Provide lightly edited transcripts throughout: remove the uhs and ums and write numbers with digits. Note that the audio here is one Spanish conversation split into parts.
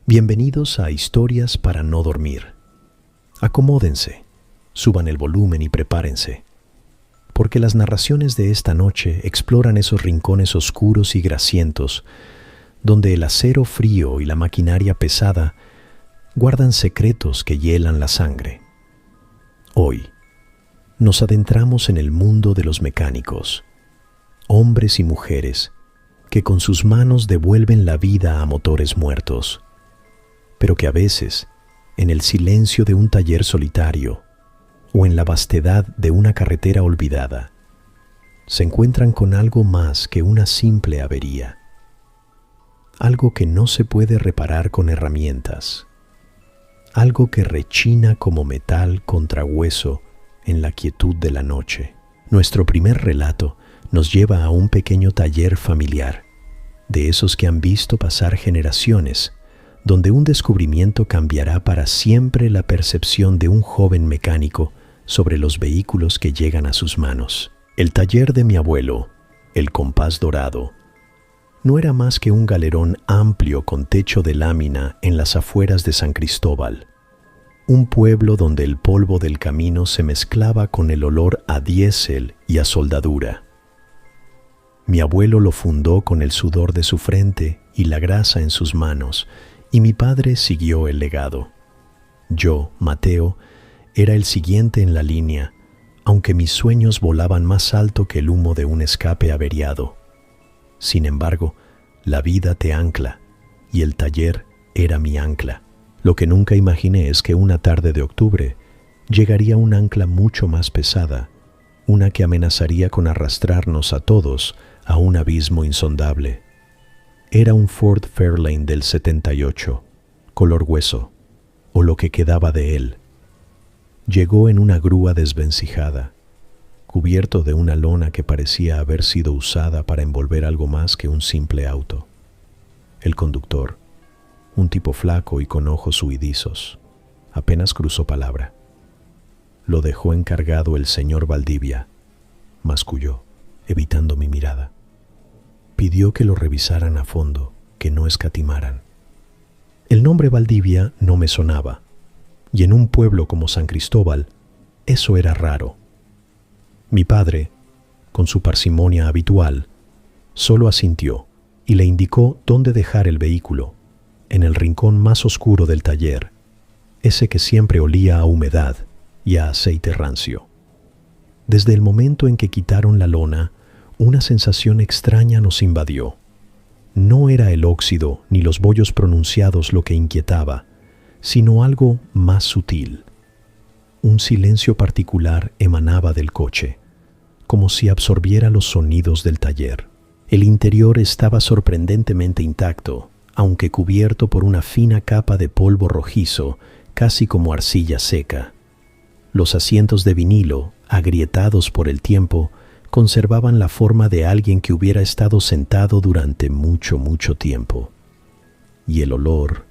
Bienvenidos a Historias para no dormir. Acomódense, suban el volumen y prepárense, porque las narraciones de esta noche exploran esos rincones oscuros y grasientos donde el acero frío y la maquinaria pesada guardan secretos que hielan la sangre. Hoy nos adentramos en el mundo de los mecánicos, hombres y mujeres que con sus manos devuelven la vida a motores muertos, pero que a veces, en el silencio de un taller solitario o en la vastedad de una carretera olvidada, se encuentran con algo más que una simple avería, algo que no se puede reparar con herramientas, algo que rechina como metal contra hueso en la quietud de la noche. Nuestro primer relato nos lleva a un pequeño taller familiar, de esos que han visto pasar generaciones, donde un descubrimiento cambiará para siempre la percepción de un joven mecánico sobre los vehículos que llegan a sus manos. El taller de mi abuelo, el Compás Dorado, no era más que un galerón amplio con techo de lámina en las afueras de San Cristóbal, un pueblo donde el polvo del camino se mezclaba con el olor a diésel y a soldadura. Mi abuelo lo fundó con el sudor de su frente y la grasa en sus manos, y mi padre siguió el legado. Yo, Mateo, era el siguiente en la línea, aunque mis sueños volaban más alto que el humo de un escape averiado. Sin embargo, la vida te ancla, y el taller era mi ancla. Lo que nunca imaginé es que una tarde de octubre llegaría un ancla mucho más pesada, una que amenazaría con arrastrarnos a todos a un abismo insondable. Era un Ford Fairlane del 78, color hueso, o lo que quedaba de él. Llegó en una grúa desvencijada, cubierto de una lona que parecía haber sido usada para envolver algo más que un simple auto. El conductor, un tipo flaco y con ojos huidizos, apenas cruzó palabra. Lo dejó encargado el señor Valdivia, masculló, evitando mi mirada. Pidió que lo revisaran a fondo, que no escatimaran. El nombre Valdivia no me sonaba, y en un pueblo como San Cristóbal, eso era raro. Mi padre, con su parsimonia habitual, solo asintió y le indicó dónde dejar el vehículo, en el rincón más oscuro del taller, ese que siempre olía a humedad y a aceite rancio. Desde el momento en que quitaron la lona, una sensación extraña nos invadió. No era el óxido ni los bollos pronunciados lo que inquietaba, sino algo más sutil. Un silencio particular emanaba del coche, como si absorbiera los sonidos del taller. El interior estaba sorprendentemente intacto, aunque cubierto por una fina capa de polvo rojizo, casi como arcilla seca. Los asientos de vinilo, agrietados por el tiempo, conservaban la forma de alguien que hubiera estado sentado durante mucho tiempo. Y el olor,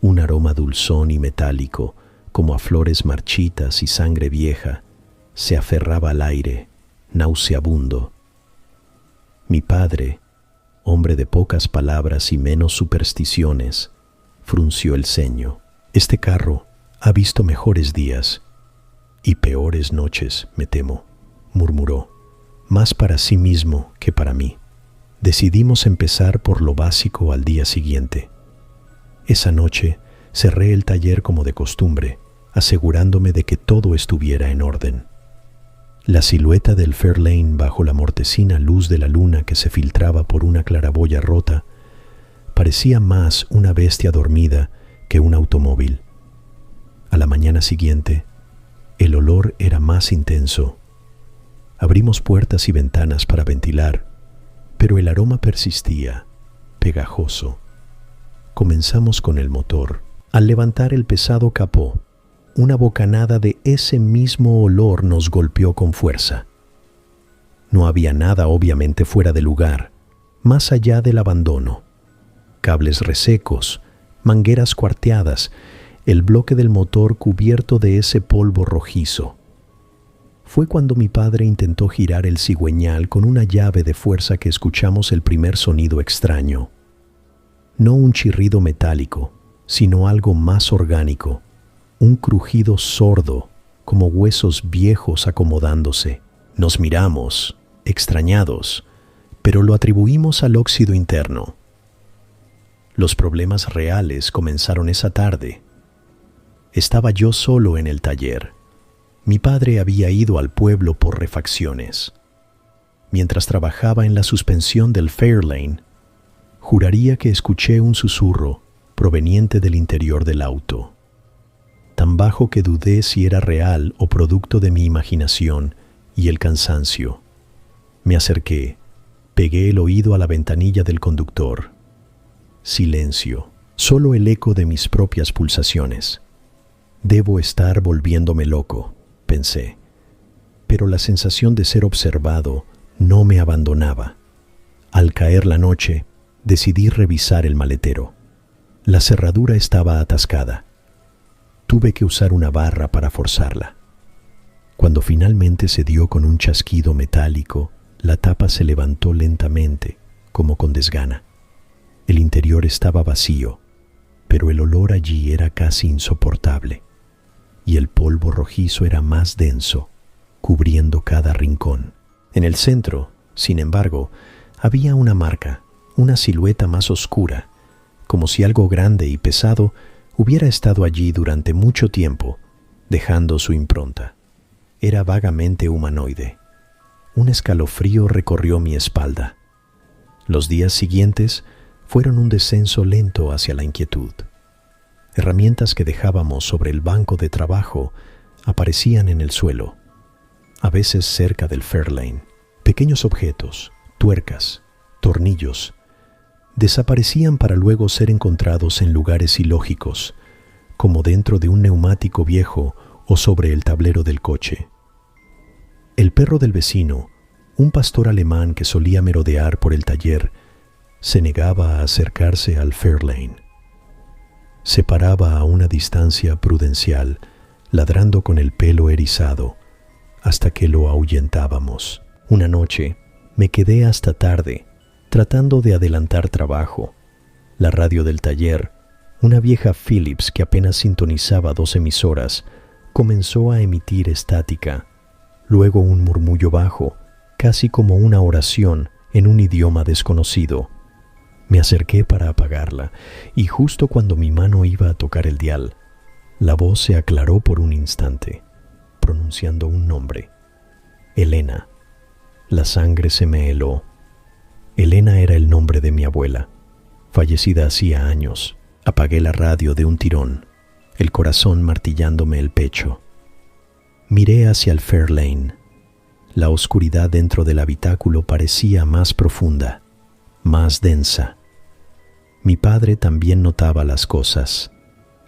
un aroma dulzón y metálico, como a flores marchitas y sangre vieja, se aferraba al aire, nauseabundo. Mi padre, hombre de pocas palabras y menos supersticiones, frunció el ceño. Este carro ha visto mejores días y peores noches, me temo, murmuró, más para sí mismo que para mí. Decidimos empezar por lo básico al día siguiente. Esa noche cerré el taller como de costumbre, asegurándome de que todo estuviera en orden. La silueta del Fairlane bajo la mortecina luz de la luna que se filtraba por una claraboya rota parecía más una bestia dormida que un automóvil. A la mañana siguiente, el olor era más intenso. Abrimos puertas y ventanas para ventilar, pero el aroma persistía, pegajoso. Comenzamos con el motor. Al levantar el pesado capó, una bocanada de ese mismo olor nos golpeó con fuerza. No había nada obviamente fuera de lugar, más allá del abandono. Cables resecos, mangueras cuarteadas, el bloque del motor cubierto de ese polvo rojizo. Fue cuando mi padre intentó girar el cigüeñal con una llave de fuerza que escuchamos el primer sonido extraño. No un chirrido metálico, sino algo más orgánico, un crujido sordo, como huesos viejos acomodándose. Nos miramos, extrañados, pero lo atribuimos al óxido interno. Los problemas reales comenzaron esa tarde. Estaba yo solo en el taller. Mi padre había ido al pueblo por refacciones. Mientras trabajaba en la suspensión del Fairlane, juraría que escuché un susurro proveniente del interior del auto, tan bajo que dudé si era real o producto de mi imaginación y el cansancio. Me acerqué, pegué el oído a la ventanilla del conductor. Silencio, solo el eco de mis propias pulsaciones. Debo estar volviéndome loco, pensé, pero la sensación de ser observado no me abandonaba. Al caer la noche, decidí revisar el maletero. La cerradura estaba atascada. Tuve que usar una barra para forzarla. Cuando finalmente se dio con un chasquido metálico, la tapa se levantó lentamente, como con desgana. El interior estaba vacío, pero el olor allí era casi insoportable, y el polvo rojizo era más denso, cubriendo cada rincón. En el centro, sin embargo, había una marca, una silueta más oscura, como si algo grande y pesado hubiera estado allí durante mucho tiempo, dejando su impronta. Era vagamente humanoide. Un escalofrío recorrió mi espalda. Los días siguientes fueron un descenso lento hacia la inquietud. Herramientas que dejábamos sobre el banco de trabajo aparecían en el suelo, a veces cerca del Fairlane. Pequeños objetos, tuercas, tornillos, desaparecían para luego ser encontrados en lugares ilógicos, como dentro de un neumático viejo o sobre el tablero del coche. El perro del vecino, un pastor alemán que solía merodear por el taller, se negaba a acercarse al Fairlane. Se paraba a una distancia prudencial, ladrando con el pelo erizado, hasta que lo ahuyentábamos. Una noche me quedé hasta tarde, tratando de adelantar trabajo. La radio del taller, una vieja Philips que apenas sintonizaba 2 emisoras, comenzó a emitir estática, luego un murmullo bajo, casi como una oración en un idioma desconocido. Me acerqué para apagarla, y justo cuando mi mano iba a tocar el dial, la voz se aclaró por un instante, pronunciando un nombre. Elena. La sangre se me heló. Elena era el nombre de mi abuela, fallecida hacía años. Apagué la radio de un tirón, el corazón martillándome el pecho. Miré hacia el Fairlane. La oscuridad dentro del habitáculo parecía más profunda, más densa. Mi padre también notaba las cosas,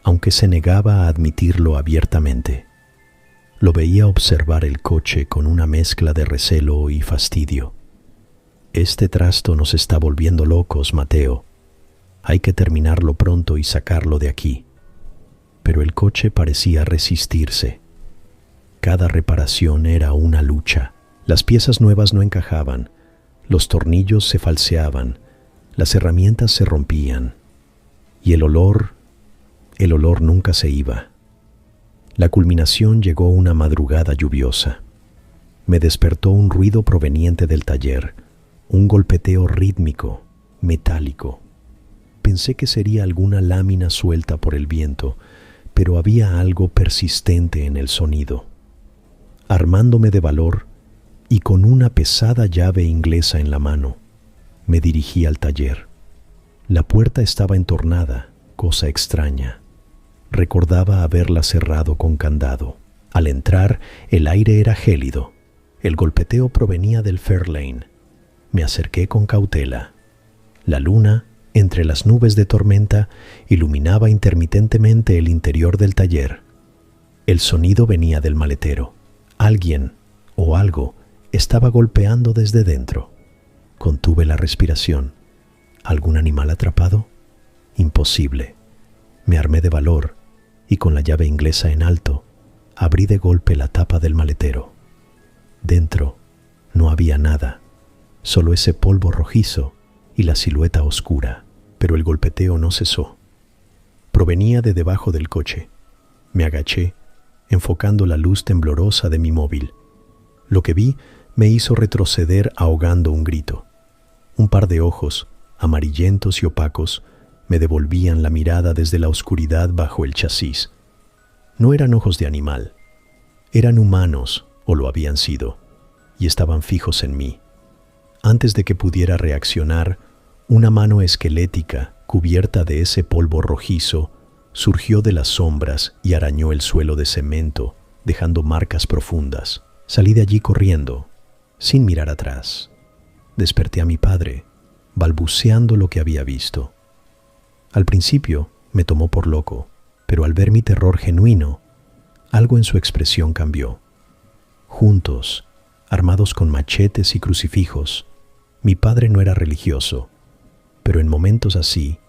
aunque se negaba a admitirlo abiertamente. Lo veía observar el coche con una mezcla de recelo y fastidio. Este trasto nos está volviendo locos, Mateo. Hay que terminarlo pronto y sacarlo de aquí. Pero el coche parecía resistirse. Cada reparación era una lucha. Las piezas nuevas no encajaban, los tornillos se falseaban, las herramientas se rompían, y el olor nunca se iba. La culminación llegó una madrugada lluviosa. Me despertó un ruido proveniente del taller, un golpeteo rítmico, metálico. Pensé que sería alguna lámina suelta por el viento, pero había algo persistente en el sonido. Armándome de valor y con una pesada llave inglesa en la mano, me dirigí al taller. La puerta estaba entornada, cosa extraña. Recordaba haberla cerrado con candado. Al entrar, el aire era gélido. El golpeteo provenía del Fairlane. Me acerqué con cautela. La luna, entre las nubes de tormenta, iluminaba intermitentemente el interior del taller. El sonido venía del maletero. Alguien o algo estaba golpeando desde dentro. Contuve la respiración. ¿Algún animal atrapado? Imposible. Me armé de valor y con la llave inglesa en alto, abrí de golpe la tapa del maletero. Dentro no había nada, solo ese polvo rojizo y la silueta oscura, pero el golpeteo no cesó. Provenía de debajo del coche. Me agaché, enfocando la luz temblorosa de mi móvil. Lo que vi me hizo retroceder ahogando un grito. Un par de ojos, amarillentos y opacos, me devolvían la mirada desde la oscuridad bajo el chasis. No eran ojos de animal. Eran humanos, o lo habían sido, y estaban fijos en mí. Antes de que pudiera reaccionar, una mano esquelética, cubierta de ese polvo rojizo, surgió de las sombras y arañó el suelo de cemento, dejando marcas profundas. Salí de allí corriendo, sin mirar atrás. Desperté a mi padre, balbuceando lo que había visto. Al principio me tomó por loco, pero al ver mi terror genuino, algo en su expresión cambió. Juntos, armados con machetes y crucifijos, mi padre no era religioso, pero en momentos así,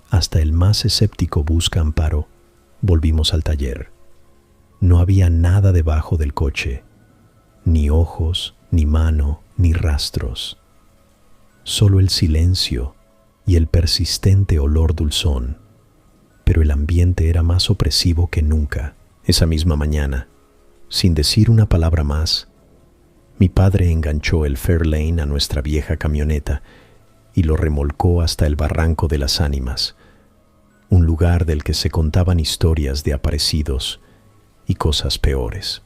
hasta el más escéptico busca amparo. Volvimos al taller. No había nada debajo del coche, ni ojos, ni mano, ni rastros. Solo el silencio y el persistente olor dulzón, pero el ambiente era más opresivo que nunca. Esa misma mañana, sin decir una palabra más, mi padre enganchó el Fairlane a nuestra vieja camioneta y lo remolcó hasta el Barranco de las Ánimas, un lugar del que se contaban historias de aparecidos y cosas peores.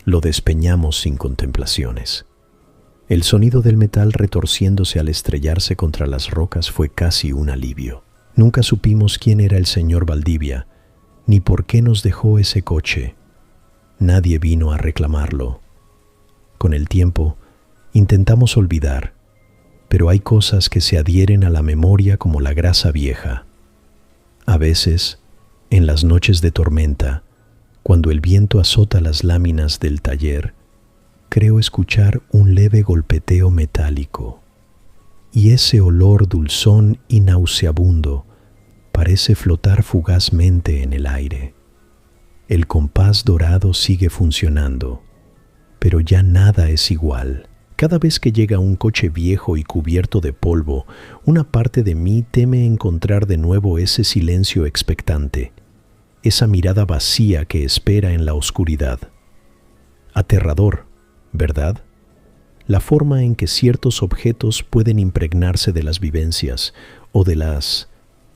Lo despeñamos sin contemplaciones. El sonido del metal retorciéndose al estrellarse contra las rocas fue casi un alivio. Nunca supimos quién era el señor Valdivia, ni por qué nos dejó ese coche. Nadie vino a reclamarlo. Con el tiempo, intentamos olvidar, pero hay cosas que se adhieren a la memoria como la grasa vieja. A veces, en las noches de tormenta, cuando el viento azota las láminas del taller, creo escuchar un leve golpeteo metálico, y ese olor dulzón y nauseabundo parece flotar fugazmente en el aire. El compás dorado sigue funcionando, pero ya nada es igual. Cada vez que llega un coche viejo y cubierto de polvo, una parte de mí teme encontrar de nuevo ese silencio expectante, esa mirada vacía que espera en la oscuridad. Aterrador, ¿verdad? La forma en que ciertos objetos pueden impregnarse de las vivencias o de las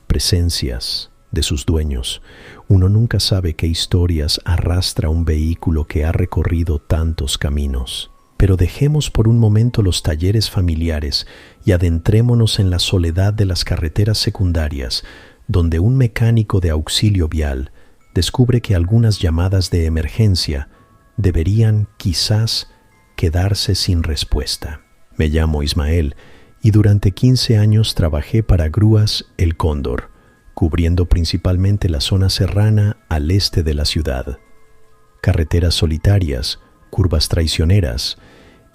presencias de sus dueños. Uno nunca sabe qué historias arrastra un vehículo que ha recorrido tantos caminos. Pero dejemos por un momento los talleres familiares y adentrémonos en la soledad de las carreteras secundarias, donde un mecánico de auxilio vial descubre que algunas llamadas de emergencia deberían quizás quedarse sin respuesta. Me llamo Ismael y durante 15 años trabajé para Grúas El Cóndor, cubriendo principalmente la zona serrana al este de la ciudad. Carreteras solitarias, curvas traicioneras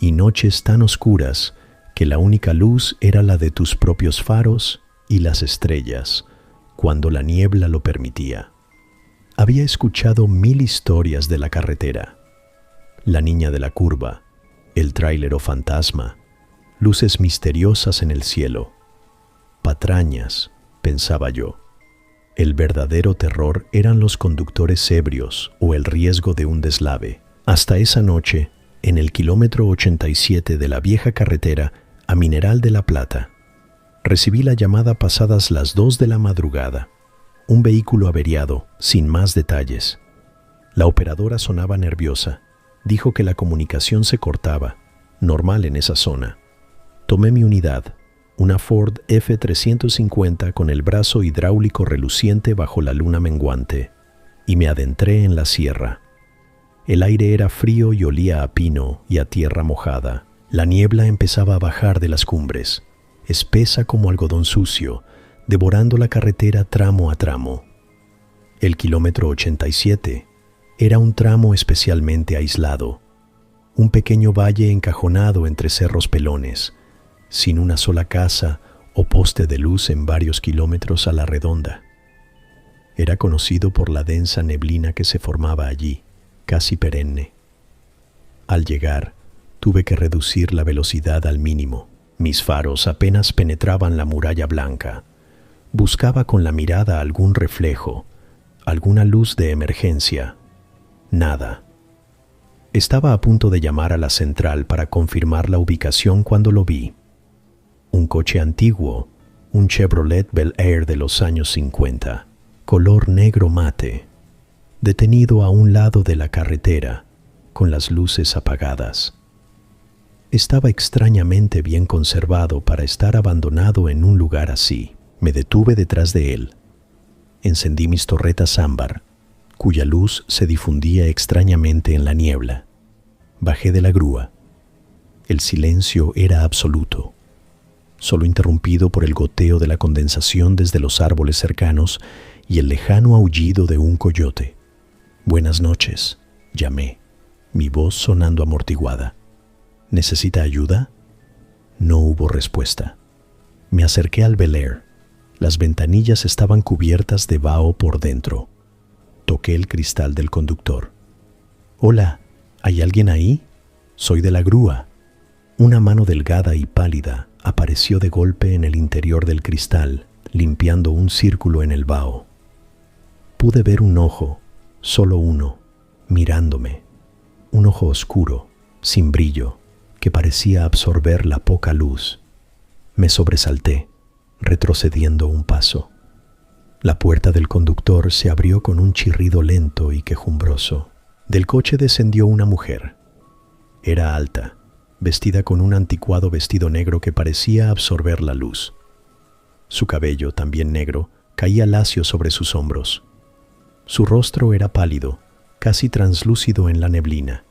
y noches tan oscuras que la única luz era la de tus propios faros y las estrellas, cuando la niebla lo permitía. Había escuchado 1000 historias de la carretera. La niña de la curva, el tráilero fantasma, luces misteriosas en el cielo. Patrañas, pensaba yo. El verdadero terror eran los conductores ebrios o el riesgo de un deslave. Hasta esa noche, en el kilómetro 87 de la vieja carretera a Mineral de la Plata, recibí la llamada pasadas las 2 de la madrugada. Un vehículo averiado, sin más detalles. La operadora sonaba nerviosa. Dijo que la comunicación se cortaba, normal en esa zona. Tomé mi unidad, una Ford F350 con el brazo hidráulico reluciente bajo la luna menguante, y me adentré en la sierra. El aire era frío y olía a pino y a tierra mojada. La niebla empezaba a bajar de las cumbres, espesa como algodón sucio, devorando la carretera tramo a tramo. El kilómetro 87 era un tramo especialmente aislado, un pequeño valle encajonado entre cerros pelones, sin una sola casa o poste de luz en varios kilómetros a la redonda. Era conocido por la densa neblina que se formaba allí, casi perenne. Al llegar, tuve que reducir la velocidad al mínimo. Mis faros apenas penetraban la muralla blanca. Buscaba con la mirada algún reflejo, alguna luz de emergencia. Nada. Estaba a punto de llamar a la central para confirmar la ubicación cuando lo vi. Un coche antiguo, un Chevrolet Bel Air de los años 50, color negro mate, detenido a un lado de la carretera, con las luces apagadas. Estaba extrañamente bien conservado para estar abandonado en un lugar así. Me detuve detrás de él. Encendí mis torretas ámbar, cuya luz se difundía extrañamente en la niebla. Bajé de la grúa. El silencio era absoluto, solo interrumpido por el goteo de la condensación desde los árboles cercanos y el lejano aullido de un coyote. «Buenas noches», llamé, mi voz sonando amortiguada. «¿Necesita ayuda?» No hubo respuesta. Me acerqué al Bel Air. Las ventanillas estaban cubiertas de vaho por dentro. Toqué el cristal del conductor. «Hola, ¿hay alguien ahí? Soy de la grúa». Una mano delgada y pálida apareció de golpe en el interior del cristal, limpiando un círculo en el vaho. Pude ver un ojo, solo uno, mirándome. Un ojo oscuro, sin brillo, que parecía absorber la poca luz. Me sobresalté, retrocediendo un paso. La puerta del conductor se abrió con un chirrido lento y quejumbroso. Del coche descendió una mujer. Era alta, vestida con un anticuado vestido negro que parecía absorber la luz. Su cabello, también negro, caía lacio sobre sus hombros. Su rostro era pálido, casi translúcido en la neblina,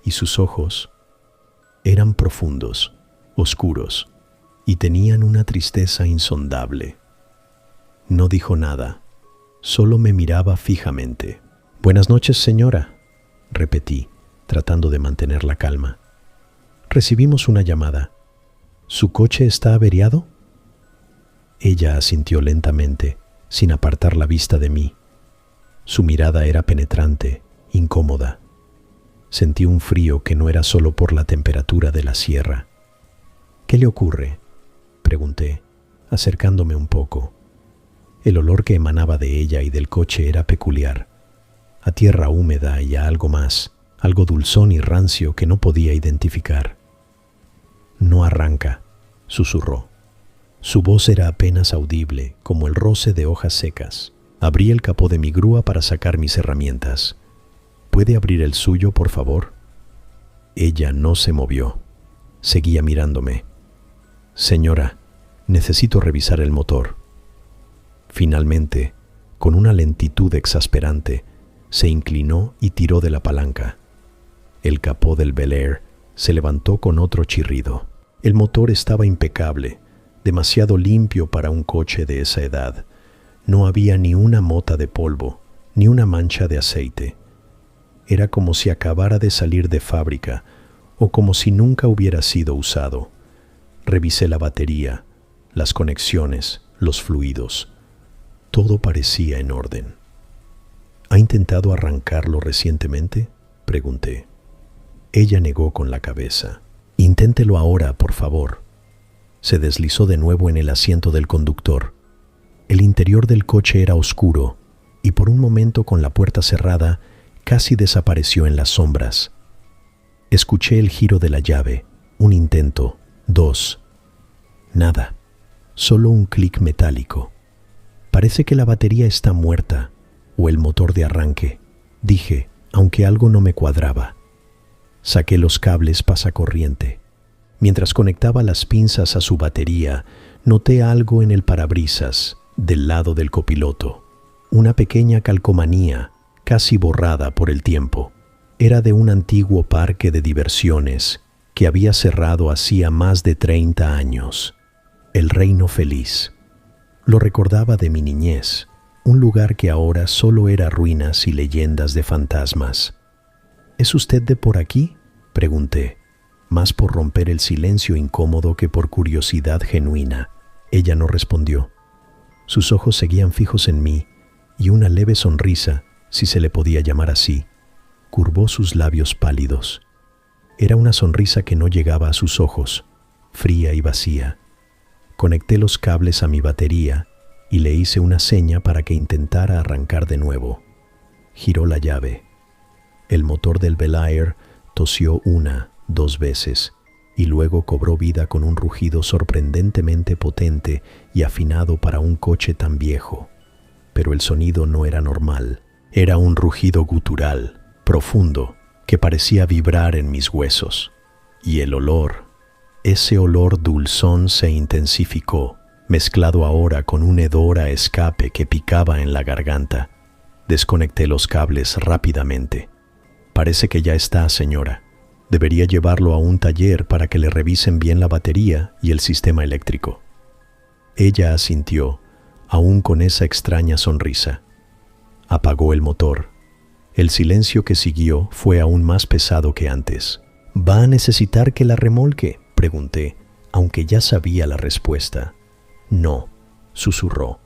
y sus ojos eran profundos, oscuros, y tenían una tristeza insondable. No dijo nada, solo me miraba fijamente. «Buenas noches, señora», repetí, tratando de mantener la calma. «Recibimos una llamada. ¿Su coche está averiado?» Ella asintió lentamente, sin apartar la vista de mí. Su mirada era penetrante, incómoda. Sentí un frío que no era solo por la temperatura de la sierra. «¿Qué le ocurre?», pregunté, acercándome un poco. El olor que emanaba de ella y del coche era peculiar, a tierra húmeda y a algo más, algo dulzón y rancio que no podía identificar. «No arranca», susurró. Su voz era apenas audible, como el roce de hojas secas. Abrí el capó de mi grúa para sacar mis herramientas. «¿Puede abrir el suyo, por favor?» Ella no se movió. Seguía mirándome. «Señora, necesito revisar el motor». Finalmente, con una lentitud exasperante, se inclinó y tiró de la palanca. El capó del Bel Air se levantó con otro chirrido. El motor estaba impecable, demasiado limpio para un coche de esa edad. No había ni una mota de polvo, ni una mancha de aceite. Era como si acabara de salir de fábrica o como si nunca hubiera sido usado. Revisé la batería, las conexiones, los fluidos. Todo parecía en orden. «¿Ha intentado arrancarlo recientemente?», pregunté. Ella negó con la cabeza. «Inténtelo ahora, por favor». Se deslizó de nuevo en el asiento del conductor. El interior del coche era oscuro y por un momento, con la puerta cerrada, casi desapareció en las sombras. Escuché el giro de la llave, un intento, dos. Nada, solo un clic metálico. «Parece que la batería está muerta, o el motor de arranque», dije, aunque algo no me cuadraba. Saqué los cables pasacorriente. Mientras conectaba las pinzas a su batería, noté algo en el parabrisas, del lado del copiloto. Una pequeña calcomanía, casi borrada por el tiempo. Era de un antiguo parque de diversiones que había cerrado hacía más de 30 años. El Reino Feliz. Lo recordaba de mi niñez, un lugar que ahora solo era ruinas y leyendas de fantasmas. «¿Es usted de por aquí?», pregunté, más por romper el silencio incómodo que por curiosidad genuina. Ella no respondió. Sus ojos seguían fijos en mí y una leve sonrisa, si se le podía llamar así, curvó sus labios pálidos. Era una sonrisa que no llegaba a sus ojos, fría y vacía. Conecté los cables a mi batería y le hice una seña para que intentara arrancar de nuevo. Giró la llave. El motor del Bel Air tosió 1, 2 veces y luego cobró vida con un rugido sorprendentemente potente y afinado para un coche tan viejo. Pero el sonido no era normal. Era un rugido gutural, profundo, que parecía vibrar en mis huesos. Y el olor, ese olor dulzón se intensificó, mezclado ahora con un hedor a escape que picaba en la garganta. Desconecté los cables rápidamente. Parece que ya está, señora. Debería llevarlo a un taller para que le revisen bien la batería y el sistema eléctrico. Ella asintió, aún con esa extraña sonrisa. Apagó el motor. El silencio que siguió fue aún más pesado que antes. ¿Va a necesitar que la remolque?, pregunté, aunque ya sabía la respuesta. No, susurró.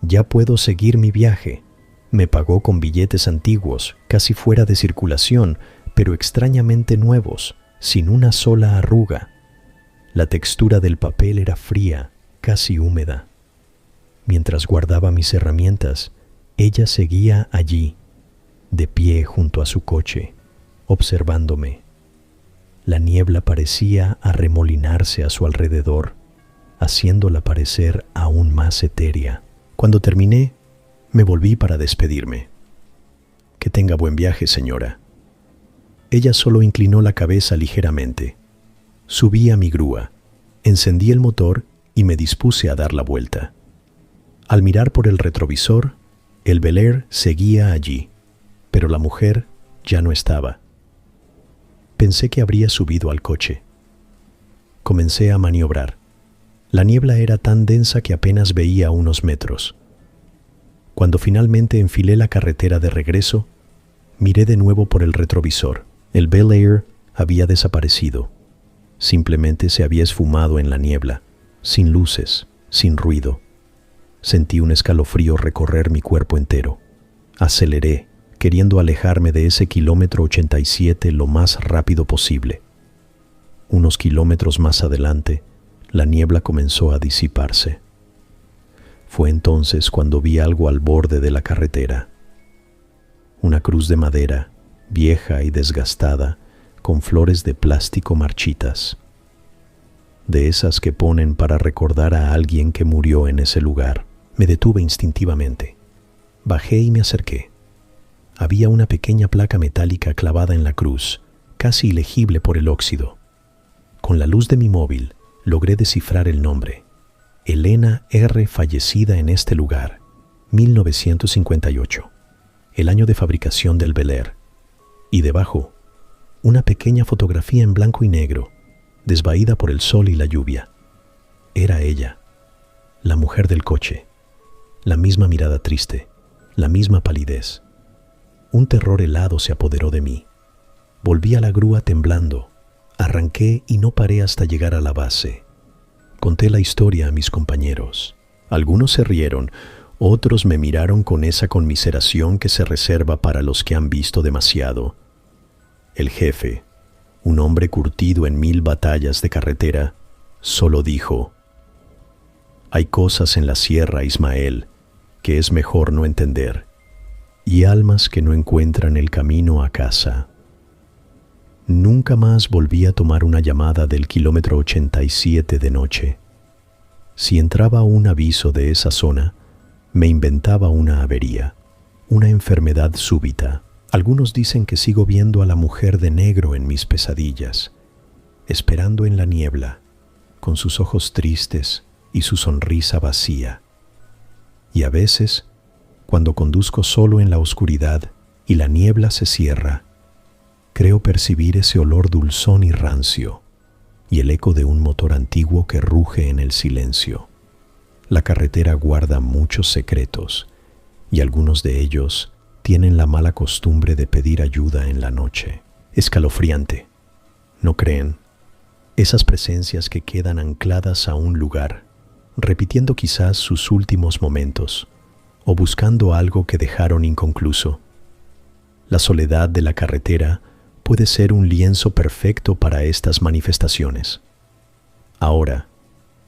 Ya puedo seguir mi viaje. Me pagó con billetes antiguos, casi fuera de circulación, pero extrañamente nuevos, sin una sola arruga. La textura del papel era fría, casi húmeda. Mientras guardaba mis herramientas, ella seguía allí, de pie junto a su coche, observándome. La niebla parecía arremolinarse a su alrededor, haciéndola parecer aún más etérea. Cuando terminé, me volví para despedirme. Que tenga buen viaje, señora. Ella solo inclinó la cabeza ligeramente. Subí a mi grúa, encendí el motor y me dispuse a dar la vuelta. Al mirar por el retrovisor, el Bel Air seguía allí, pero la mujer ya no estaba. Pensé que habría subido al coche. Comencé a maniobrar. La niebla era tan densa que apenas veía a unos metros. Cuando finalmente enfilé la carretera de regreso, miré de nuevo por el retrovisor. El Bel Air había desaparecido. Simplemente se había esfumado en la niebla, sin luces, sin ruido. Sentí un escalofrío recorrer mi cuerpo entero. Aceleré, queriendo alejarme de ese kilómetro 87 lo más rápido posible. Unos kilómetros más adelante, la niebla comenzó a disiparse. Fue entonces cuando vi algo al borde de la carretera. Una cruz de madera, vieja y desgastada, con flores de plástico marchitas. De esas que ponen para recordar a alguien que murió en ese lugar. Me detuve instintivamente. Bajé y me acerqué. Había una pequeña placa metálica clavada en la cruz, casi ilegible por el óxido. Con la luz de mi móvil, logré descifrar el nombre. Elena R. fallecida en este lugar, 1958, el año de fabricación del Bel Air. Y debajo, una pequeña fotografía en blanco y negro, desvaída por el sol y la lluvia. Era ella, la mujer del coche, la misma mirada triste, la misma palidez. Un terror helado se apoderó de mí. Volví a la grúa temblando, arranqué y no paré hasta llegar a la base. Conté la historia a mis compañeros. Algunos se rieron, otros me miraron con esa conmiseración que se reserva para los que han visto demasiado. El jefe, un hombre curtido en 1000 batallas de carretera, solo dijo: «Hay cosas en la sierra, Ismael, que es mejor no entender, y almas que no encuentran el camino a casa». Nunca más volví a tomar una llamada del kilómetro 87 de noche. Si entraba un aviso de esa zona, me inventaba una avería, una enfermedad súbita. Algunos dicen que sigo viendo a la mujer de negro en mis pesadillas, esperando en la niebla, con sus ojos tristes y su sonrisa vacía. Y a veces, cuando conduzco solo en la oscuridad y la niebla se cierra, creo percibir ese olor dulzón y rancio y el eco de un motor antiguo que ruge en el silencio. La carretera guarda muchos secretos y algunos de ellos tienen la mala costumbre de pedir ayuda en la noche. Escalofriante, ¿no creen? Esas presencias que quedan ancladas a un lugar, repitiendo quizás sus últimos momentos o buscando algo que dejaron inconcluso. La soledad de la carretera puede ser un lienzo perfecto para estas manifestaciones. Ahora,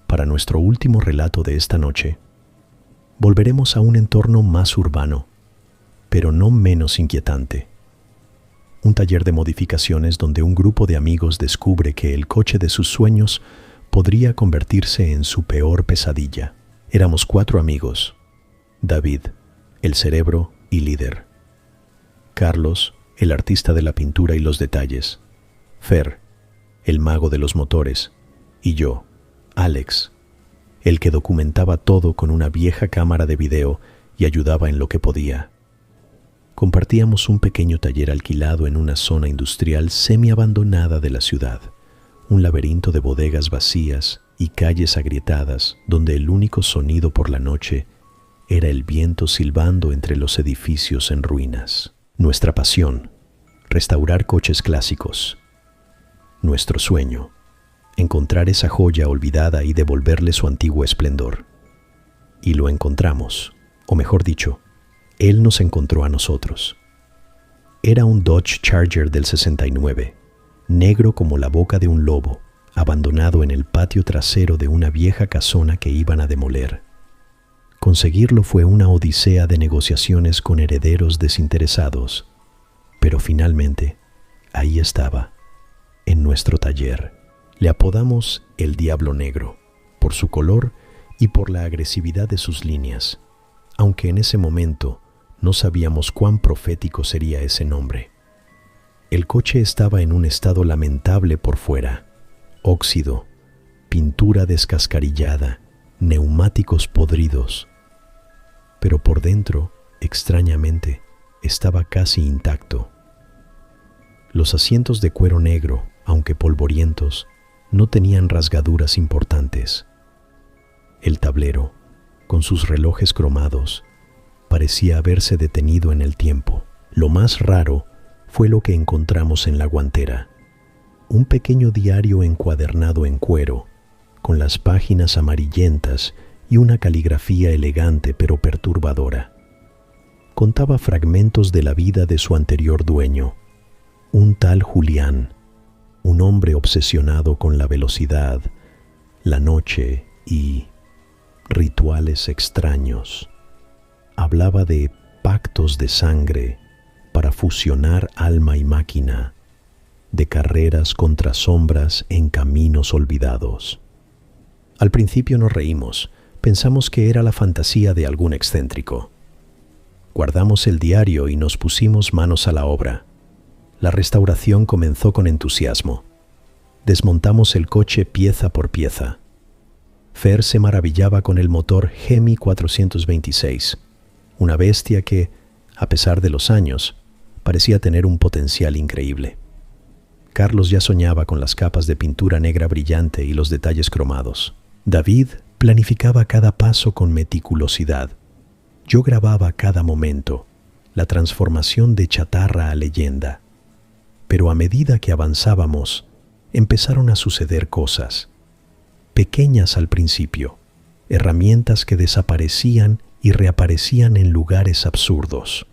para nuestro último relato de esta noche, volveremos a un entorno más urbano, pero no menos inquietante. Un taller de modificaciones donde un grupo de amigos descubre que el coche de sus sueños podría convertirse en su peor pesadilla. Éramos 4 amigos: David, el cerebro y líder; Carlos, el artista de la pintura y los detalles; Fer, el mago de los motores; y yo, Alex, el que documentaba todo con una vieja cámara de video y ayudaba en lo que podía. Compartíamos un pequeño taller alquilado en una zona industrial semi-abandonada de la ciudad, un laberinto de bodegas vacías y calles agrietadas donde el único sonido por la noche era el viento silbando entre los edificios en ruinas. Nuestra pasión: restaurar coches clásicos. Nuestro sueño: encontrar esa joya olvidada y devolverle su antiguo esplendor. Y lo encontramos, o mejor dicho, él nos encontró a nosotros. Era un Dodge Charger del 69, negro como la boca de un lobo, abandonado en el patio trasero de una vieja casona que iban a demoler. Conseguirlo fue una odisea de negociaciones con herederos desinteresados, pero finalmente, ahí estaba, en nuestro taller. Le apodamos el Diablo Negro, por su color y por la agresividad de sus líneas, aunque en ese momento no sabíamos cuán profético sería ese nombre. El coche estaba en un estado lamentable por fuera: óxido, pintura descascarillada, neumáticos podridos. Pero por dentro, extrañamente, estaba casi intacto. Los asientos de cuero negro, aunque polvorientos, no tenían rasgaduras importantes. El tablero, con sus relojes cromados, parecía haberse detenido en el tiempo. Lo más raro fue lo que encontramos en la guantera: un pequeño diario encuadernado en cuero, con las páginas amarillentas y una caligrafía elegante pero perturbadora. Contaba fragmentos de la vida de su anterior dueño, un tal Julián, un hombre obsesionado con la velocidad, la noche y rituales extraños. Hablaba de pactos de sangre para fusionar alma y máquina, de carreras contra sombras en caminos olvidados. Al principio nos reímos, pensamos que era la fantasía de algún excéntrico. Guardamos el diario y nos pusimos manos a la obra. La restauración comenzó con entusiasmo. Desmontamos el coche pieza por pieza. Fer se maravillaba con el motor Hemi 426, una bestia que, a pesar de los años, parecía tener un potencial increíble. Carlos ya soñaba con las capas de pintura negra brillante y los detalles cromados. David planificaba cada paso con meticulosidad. Yo grababa cada momento, la transformación de chatarra a leyenda. Pero a medida que avanzábamos, empezaron a suceder cosas. Pequeñas al principio, herramientas que desaparecían y reaparecían en lugares absurdos.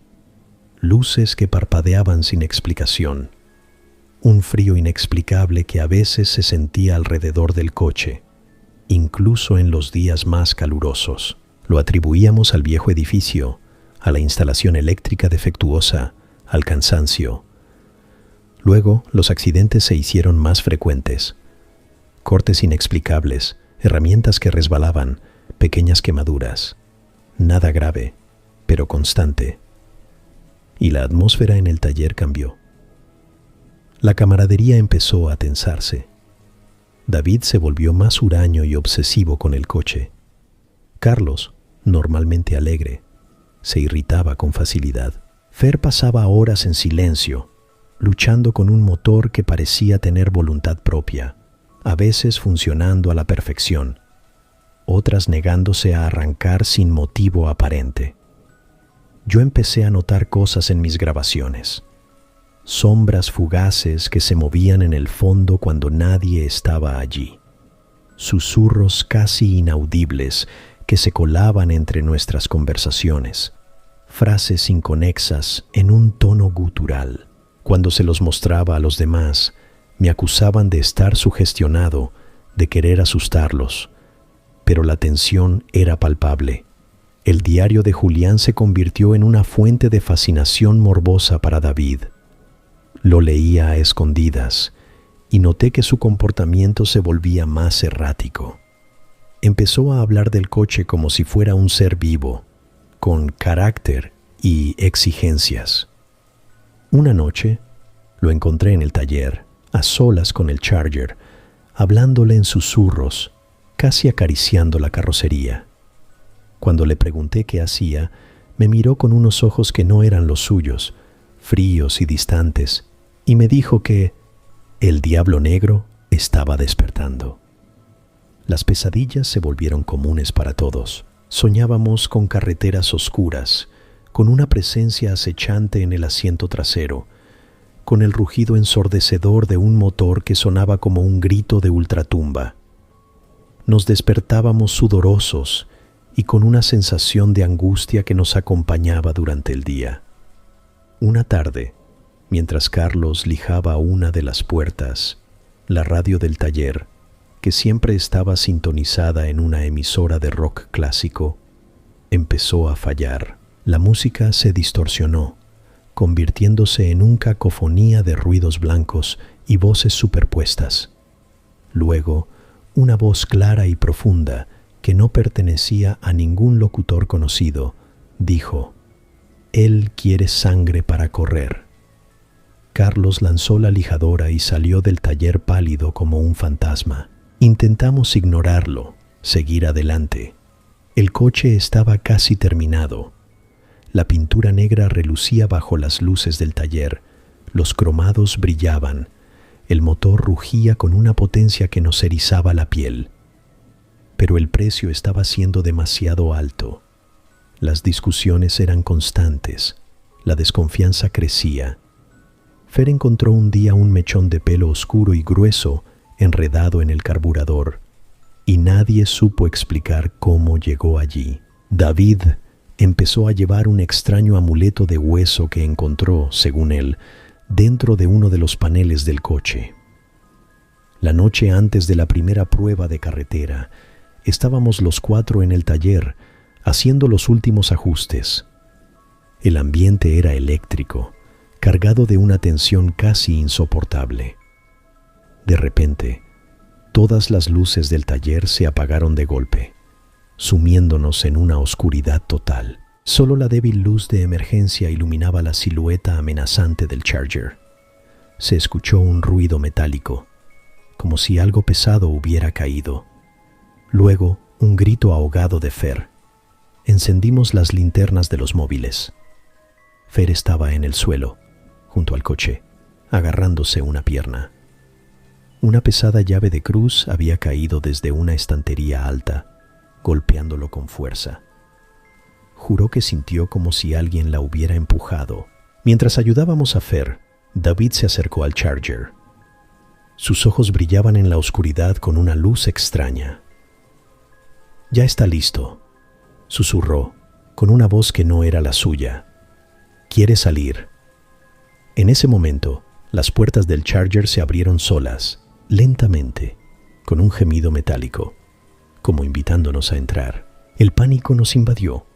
Luces que parpadeaban sin explicación. Un frío inexplicable que a veces se sentía alrededor del coche, incluso en los días más calurosos. Lo atribuíamos al viejo edificio, a la instalación eléctrica defectuosa, al cansancio. Luego, los accidentes se hicieron más frecuentes. Cortes inexplicables, herramientas que resbalaban, pequeñas quemaduras. Nada grave, pero constante. Y la atmósfera en el taller cambió. La camaradería empezó a tensarse. David se volvió más huraño y obsesivo con el coche. Carlos, normalmente alegre, se irritaba con facilidad. Fer pasaba horas en silencio, luchando con un motor que parecía tener voluntad propia, a veces funcionando a la perfección, otras negándose a arrancar sin motivo aparente. Yo empecé a notar cosas en mis grabaciones. Sombras fugaces que se movían en el fondo cuando nadie estaba allí. Susurros casi inaudibles que se colaban entre nuestras conversaciones. Frases inconexas en un tono gutural. Cuando se los mostraba a los demás, me acusaban de estar sugestionado, de querer asustarlos. Pero la tensión era palpable. El diario de Julián se convirtió en una fuente de fascinación morbosa para David. Lo leía a escondidas y noté que su comportamiento se volvía más errático. Empezó a hablar del coche como si fuera un ser vivo, con carácter y exigencias. Una noche lo encontré en el taller, a solas con el Charger, hablándole en susurros, casi acariciando la carrocería. Cuando le pregunté qué hacía, me miró con unos ojos que no eran los suyos, fríos y distantes, y me dijo que el diablo negro estaba despertando. Las pesadillas se volvieron comunes para todos. Soñábamos con carreteras oscuras, con una presencia acechante en el asiento trasero, con el rugido ensordecedor de un motor que sonaba como un grito de ultratumba. Nos despertábamos sudorosos y con una sensación de angustia que nos acompañaba durante el día. Una tarde, mientras Carlos lijaba una de las puertas, la radio del taller, que siempre estaba sintonizada en una emisora de rock clásico, empezó a fallar. La música se distorsionó, convirtiéndose en una cacofonía de ruidos blancos y voces superpuestas. Luego, una voz clara y profunda, que no pertenecía a ningún locutor conocido, dijo: «Él quiere sangre para correr». Carlos lanzó la lijadora y salió del taller pálido como un fantasma. Intentamos ignorarlo, seguir adelante. El coche estaba casi terminado. La pintura negra relucía bajo las luces del taller, los cromados brillaban, el motor rugía con una potencia que nos erizaba la piel. Pero el precio estaba siendo demasiado alto. Las discusiones eran constantes, la desconfianza crecía. Fer encontró un día un mechón de pelo oscuro y grueso enredado en el carburador, y nadie supo explicar cómo llegó allí. David empezó a llevar un extraño amuleto de hueso que encontró, según él, dentro de uno de los paneles del coche. La noche antes de la primera prueba de carretera, estábamos los cuatro en el taller, haciendo los últimos ajustes. El ambiente era eléctrico, cargado de una tensión casi insoportable. De repente, todas las luces del taller se apagaron de golpe, sumiéndonos en una oscuridad total. Solo la débil luz de emergencia iluminaba la silueta amenazante del Charger. Se escuchó un ruido metálico, como si algo pesado hubiera caído. Luego, un grito ahogado de Fer. Encendimos las linternas de los móviles. Fer estaba en el suelo, junto al coche, agarrándose una pierna. Una pesada llave de cruz había caído desde una estantería alta, golpeándolo con fuerza. Juró que sintió como si alguien la hubiera empujado. Mientras ayudábamos a Fer, David se acercó al Charger. Sus ojos brillaban en la oscuridad con una luz extraña. «Ya está listo», susurró, con una voz que no era la suya. «¿Quiere salir?» En ese momento, las puertas del Charger se abrieron solas, lentamente, con un gemido metálico, como invitándonos a entrar. El pánico nos invadió.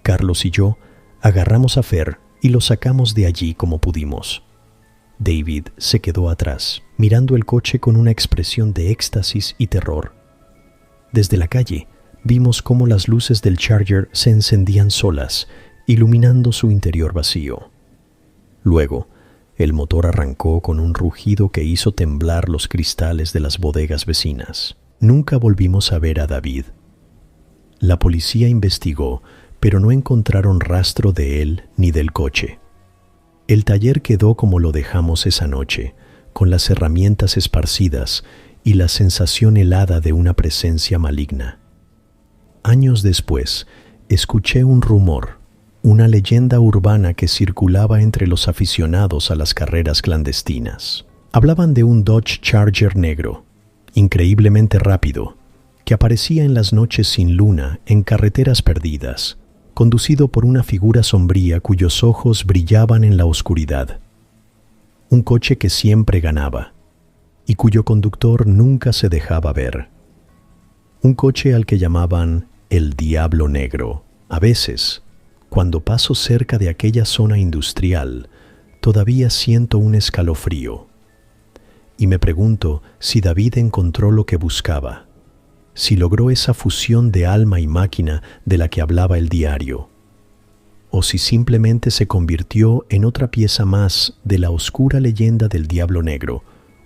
Carlos y yo agarramos a Fer y lo sacamos de allí como pudimos. David se quedó atrás, mirando el coche con una expresión de éxtasis y terror. Desde la calle, vimos cómo las luces del Charger se encendían solas, iluminando su interior vacío. Luego, el motor arrancó con un rugido que hizo temblar los cristales de las bodegas vecinas. Nunca volvimos a ver a David. La policía investigó, pero no encontraron rastro de él ni del coche. El taller quedó como lo dejamos esa noche, con las herramientas esparcidas y la sensación helada de una presencia maligna. Años después, escuché un rumor, una leyenda urbana que circulaba entre los aficionados a las carreras clandestinas. Hablaban de un Dodge Charger negro, increíblemente rápido, que aparecía en las noches sin luna en carreteras perdidas, conducido por una figura sombría cuyos ojos brillaban en la oscuridad. Un coche que siempre ganaba y cuyo conductor nunca se dejaba ver. Un coche al que llamaban el Diablo Negro. A veces, cuando paso cerca de aquella zona industrial, todavía siento un escalofrío. Y me pregunto si David encontró lo que buscaba, si logró esa fusión de alma y máquina de la que hablaba el diario, o si simplemente se convirtió en otra pieza más de la oscura leyenda del Diablo Negro,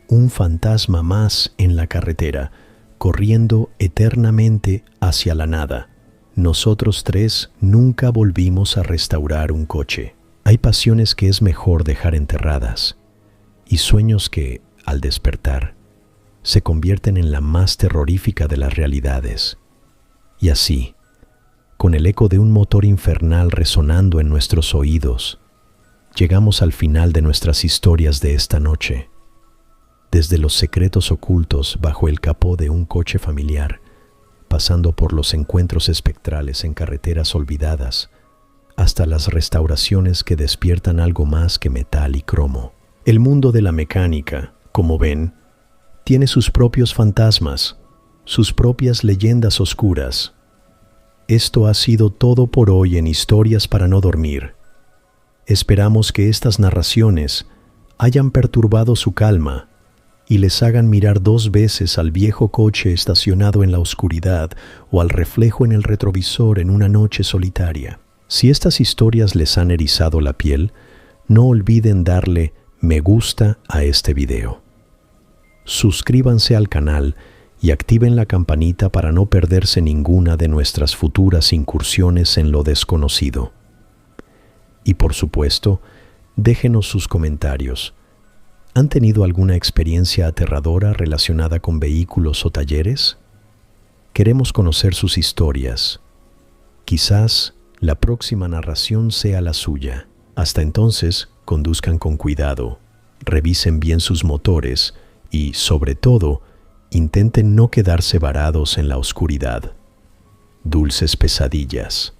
un fantasma más en la carretera, corriendo eternamente hacia la nada. Nosotros tres nunca volvimos a restaurar un coche. Hay pasiones que es mejor dejar enterradas, y sueños que, al despertar, se convierten en la más terrorífica de las realidades. Y así, con el eco de un motor infernal resonando en nuestros oídos, llegamos al final de nuestras historias de esta noche. Desde los secretos ocultos bajo el capó de un coche familiar, pasando por los encuentros espectrales en carreteras olvidadas, hasta las restauraciones que despiertan algo más que metal y cromo. El mundo de la mecánica, como ven, tiene sus propios fantasmas, sus propias leyendas oscuras. Esto ha sido todo por hoy en Historias para no dormir. Esperamos que estas narraciones hayan perturbado su calma y les hagan mirar 2 veces al viejo coche estacionado en la oscuridad o al reflejo en el retrovisor en una noche solitaria. Si estas historias les han erizado la piel, no olviden darle me gusta a este video. Suscríbanse al canal y activen la campanita para no perderse ninguna de nuestras futuras incursiones en lo desconocido. Y por supuesto, déjenos sus comentarios. ¿Han tenido alguna experiencia aterradora relacionada con vehículos o talleres? Queremos conocer sus historias. Quizás la próxima narración sea la suya. Hasta entonces, conduzcan con cuidado, revisen bien sus motores y, sobre todo, intenten no quedarse varados en la oscuridad. Dulces pesadillas.